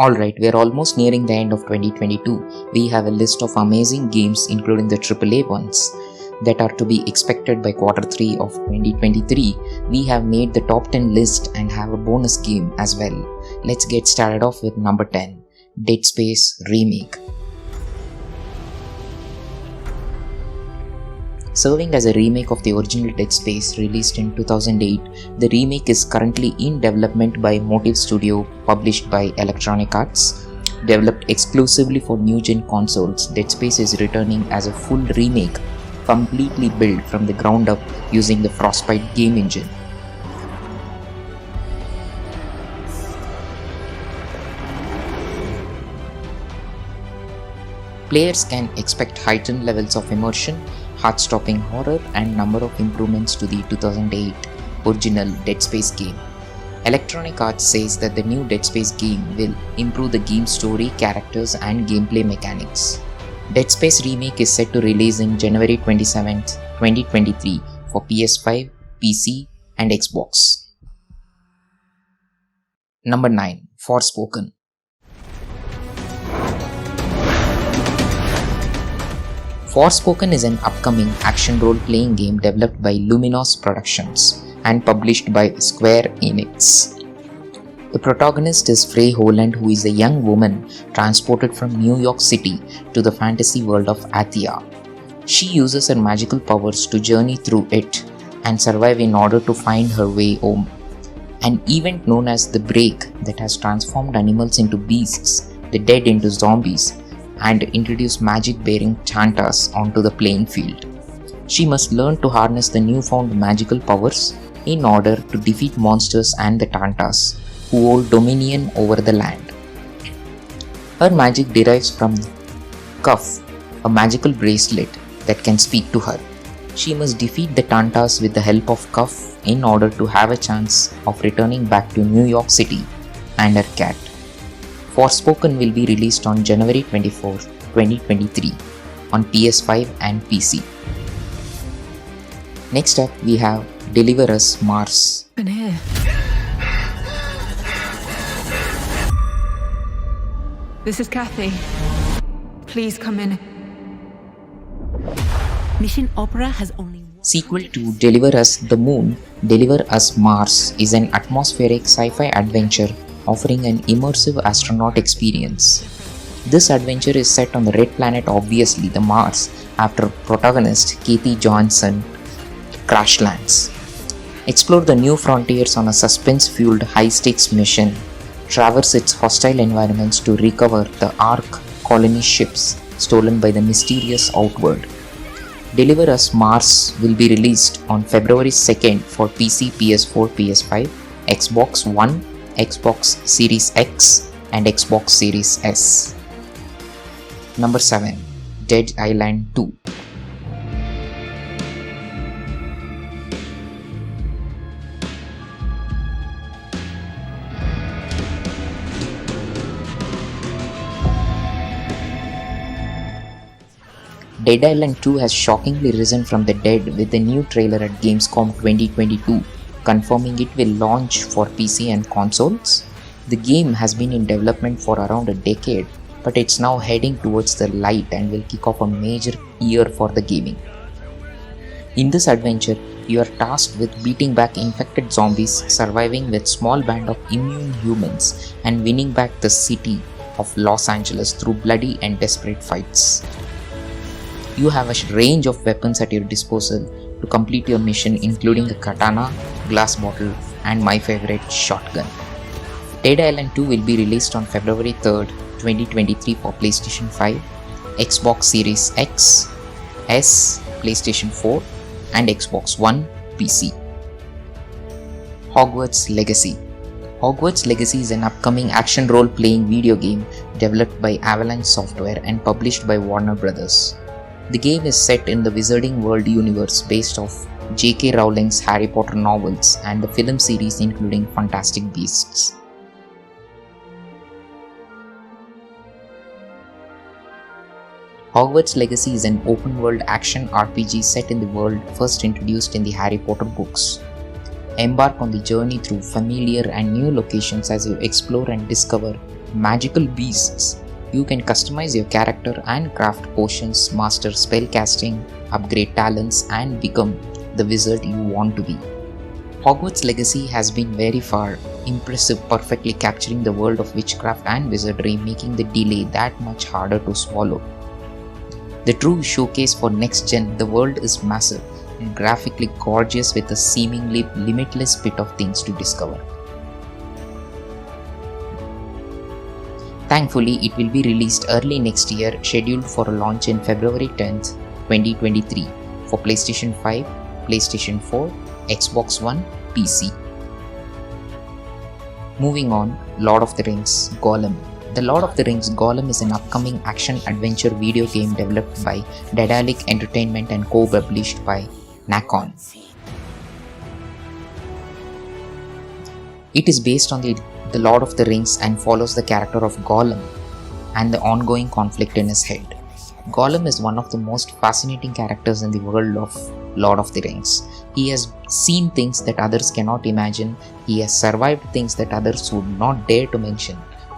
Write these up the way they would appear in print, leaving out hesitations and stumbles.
Alright, we're almost nearing the end of 2022. We have a list of amazing games, including the AAA ones, that are to be expected by Q3 of 2023. We have made the top 10 list and have a bonus game as well. Let's get started off with number 10, Dead Space Remake. Serving as a remake of the original Dead Space released in 2008, the remake is currently in development by Motive Studio, published by Electronic Arts. Developed exclusively for new-gen consoles, Dead Space is returning as a full remake, completely built from the ground up using the Frostbite game engine. Players can expect heightened levels of immersion, heart-stopping horror, and number of improvements to the 2008 original Dead Space game. Electronic Arts says that the new Dead Space game will improve the game's story, characters, and gameplay mechanics. Dead Space Remake is set to release in January 27, 2023 for PS5, PC, and Xbox. Number 9, Forspoken. Forspoken is an upcoming action role-playing game developed by Luminous Productions and published by Square Enix. The protagonist is Frey Holland, who is a young woman transported from New York City to the fantasy world of Athia. She uses her magical powers to journey through it and survive in order to find her way home. An event known as the Break that has transformed animals into beasts, the dead into zombies, and introduce magic-bearing Tantas onto the playing field. She must learn to harness the newfound magical powers in order to defeat monsters and the Tantas, who hold dominion over the land. Her magic derives from Cuff, a magical bracelet that can speak to her. She must defeat the Tantas with the help of Cuff in order to have a chance of returning back to New York City and her cat. Forspoken will be released on January 24, 2023 on PS5 and PC. Next up, we have Deliver Us Mars. In here. This is Kathy. Please come in. Mission Opera has only one. Sequel to Deliver Us the Moon, Deliver Us Mars is an atmospheric sci-fi adventure offering an immersive astronaut experience. This adventure is set on the red planet, obviously the Mars, after protagonist Kathy Johnson crash lands. Explore the new frontiers on a suspense-fueled high-stakes mission. Traverse its hostile environments to recover the Ark colony ships stolen by the mysterious Outward. Deliver Us Mars will be released on February 2nd for PC, PS4, PS5, Xbox One, Xbox Series X, and Xbox Series S. Number 7, Dead Island 2. Dead Island 2 has shockingly risen from the dead with a new trailer at Gamescom 2022, confirming it will launch for PC and consoles. The game has been in development for around a decade, but it's now heading towards the light and will kick off a major year for the gaming. In this adventure, you are tasked with beating back infected zombies, surviving with small band of immune humans, and winning back the city of Los Angeles through bloody and desperate fights. You have a range of weapons at your disposal to complete your mission, including a katana, glass bottle, and my favorite, shotgun. Dead Island 2 will be released on February 3rd, 2023 for PlayStation 5, Xbox Series X, S, PlayStation 4, and Xbox One PC. Hogwarts Legacy. Hogwarts Legacy is an upcoming action role-playing video game developed by Avalanche Software and published by Warner Bros. The game is set in the Wizarding World universe based off J.K. Rowling's Harry Potter novels and the film series including Fantastic Beasts. Hogwarts Legacy is an open-world action RPG set in the world first introduced in the Harry Potter books. Embark on the journey through familiar and new locations as you explore and discover magical beasts. You can customize your character and craft potions, master spellcasting, upgrade talents, and become the wizard you want to be. Hogwarts Legacy has been very far impressive, perfectly capturing the world of witchcraft and wizardry, making the delay that much harder to swallow. The true showcase for next gen, the world is massive and graphically gorgeous with a seemingly limitless bit of things to discover. Thankfully, it will be released early next year, scheduled for a launch in February 10th, 2023 for PlayStation 5, PlayStation 4, Xbox One, PC. Moving on, Lord of the Rings Gollum. The Lord of the Rings Gollum is an upcoming action-adventure video game developed by Daedalic Entertainment and co-published by Nacon. It is based on the Lord of the Rings and follows the character of Gollum and the ongoing conflict in his head. Gollum is one of the most fascinating characters in the world of Lord of the Rings. He has seen things that others cannot imagine. He has survived things that others would not dare to mention.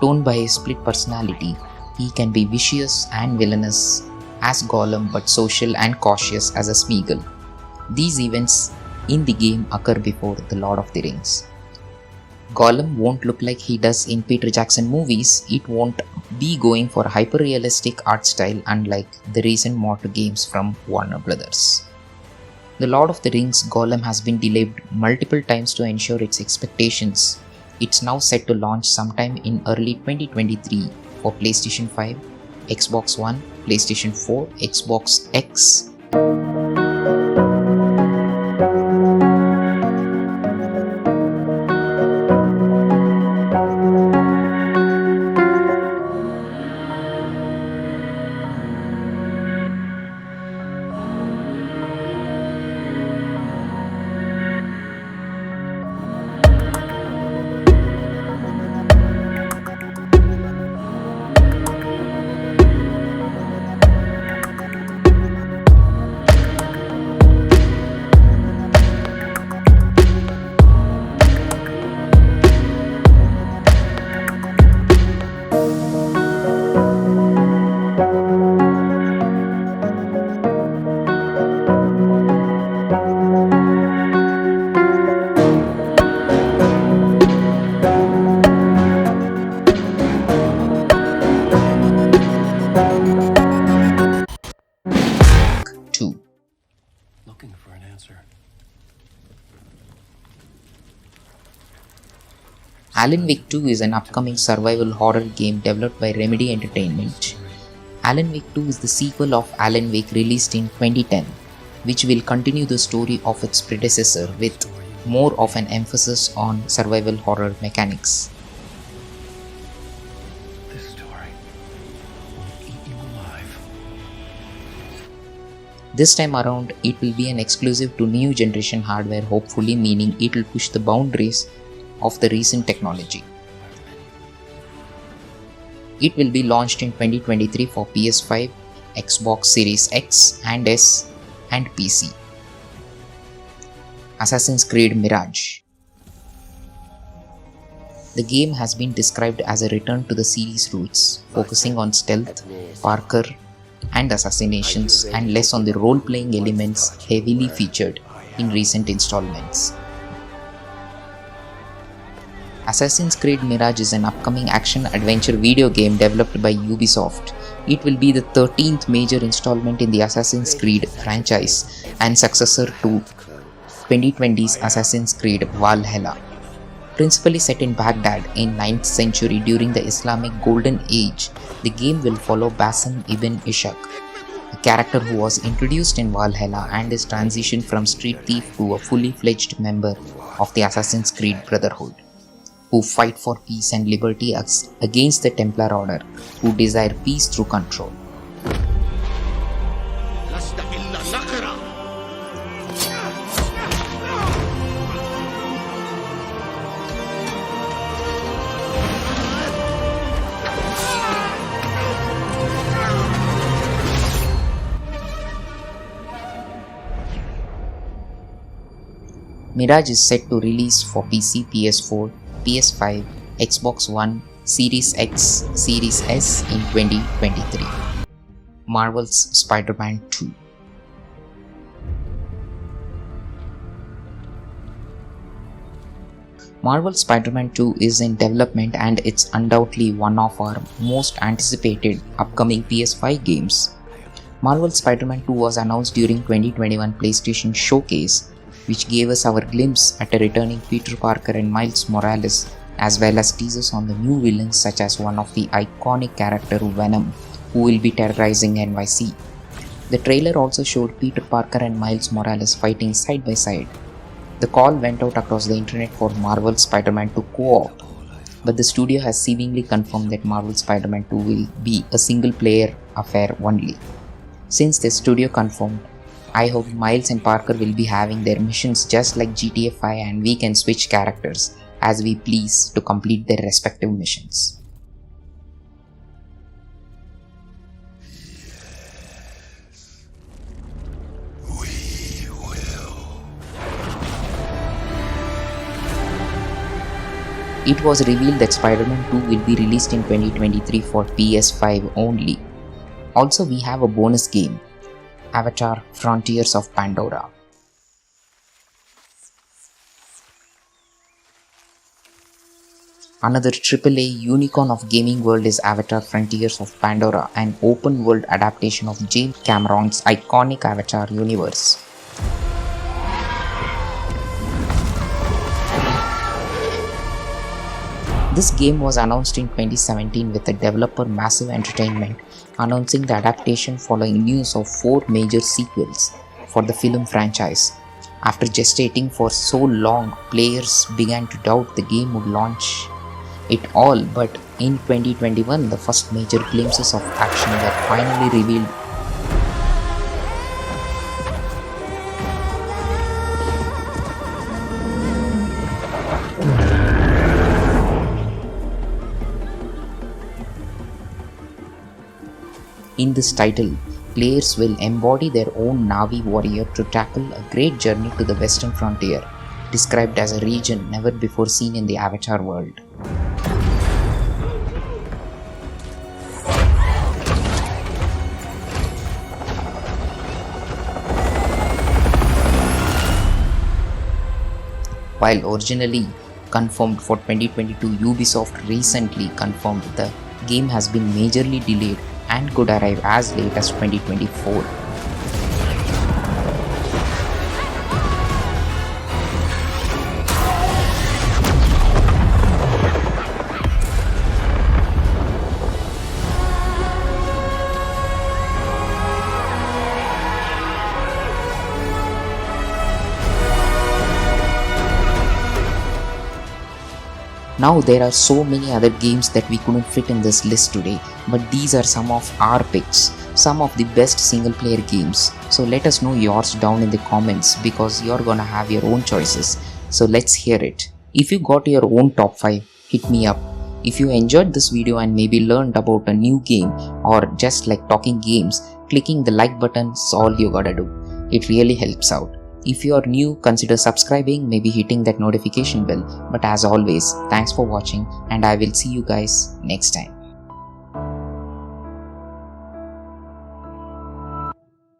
Torn by his split personality, he can be vicious and villainous as Gollum but social and cautious as a Smeagol. These events in the game occur before the Lord of the Rings. Gollum won't look like he does in Peter Jackson movies. It won't be going for hyper-realistic art style unlike the recent mortar games from Warner Brothers. The Lord of the Rings Gollum has been delayed multiple times to ensure its expectations. It's now set to launch sometime in early 2023 for PlayStation 5, Xbox One, PlayStation 4, Xbox X. Looking for an answer. Alan Wake 2 is an upcoming survival horror game developed by Remedy Entertainment. Alan Wake 2 is the sequel of Alan Wake released in 2010, which will continue the story of its predecessor with more of an emphasis on survival horror mechanics. This story will eat you alive. This time around, it will be an exclusive to new generation hardware, hopefully, meaning it will push the boundaries of the recent technology. It will be launched in 2023 for PS5, Xbox Series X and S, and PC. Assassin's Creed Mirage. The game has been described as a return to the series' roots, focusing on stealth, parkour, and assassinations, and less on the role-playing elements heavily featured in recent installments. Assassin's Creed Mirage is an upcoming action-adventure video game developed by Ubisoft. It will be the 13th major installment in the Assassin's Creed franchise and successor to 2020's Assassin's Creed Valhalla. Principally set in Baghdad in 9th century during the Islamic Golden Age, the game will follow Basim ibn Ishaq, a character who was introduced in Valhalla and is transitioned from street thief to a fully fledged member of the Assassin's Creed Brotherhood, who fight for peace and liberty against the Templar Order, who desire peace through control. Mirage is set to release for PC, PS4, PS5, Xbox One, Series X, Series S in 2023. Marvel's Spider-Man 2. Marvel's Spider-Man 2 is in development and it's undoubtedly one of our most anticipated upcoming PS5 games. Marvel's Spider-Man 2 was announced during 2021 PlayStation Showcase, which gave us our glimpse at a returning Peter Parker and Miles Morales, as well as teasers on the new villains such as one of the iconic character Venom, who will be terrorizing NYC. The trailer also showed Peter Parker and Miles Morales fighting side by side. The call went out across the internet for Marvel's Spider-Man 2 co-op, but the studio has seemingly confirmed that Marvel's Spider-Man 2 will be a single-player affair only. Since the studio confirmed, I hope Miles and Parker will be having their missions just like GTA 5 and we can switch characters as we please to complete their respective missions. It was revealed that Spider-Man 2 will be released in 2023 for PS5 only. Also, we have a bonus game, Avatar: Frontiers of Pandora. Another AAA unicorn of gaming world is Avatar: Frontiers of Pandora, an open world adaptation of James Cameron's iconic Avatar universe. This game was announced in 2017 with the developer Massive Entertainment announcing the adaptation following news of 4 major sequels for the film franchise. After gestating for so long, players began to doubt the game would launch it all, but in 2021 the first major glimpses of action were finally revealed. In this title, players will embody their own Na'vi warrior to tackle a great journey to the western frontier, described as a region never before seen in the Avatar world. While originally confirmed for 2022, Ubisoft recently confirmed the game has been majorly delayed and could arrive as late as 2024. Now there are so many other games that we couldn't fit in this list today, but these are some of our picks, some of the best single player games. So let us know yours down in the comments because you're gonna have your own choices. So let's hear it. If you got your own top 5, hit me up. If you enjoyed this video and maybe learned about a new game or just like talking games, clicking the like button is all you gotta do. It really helps out. If you are new, consider subscribing, maybe hitting that notification bell. But as always, thanks for watching and I will see you guys next time.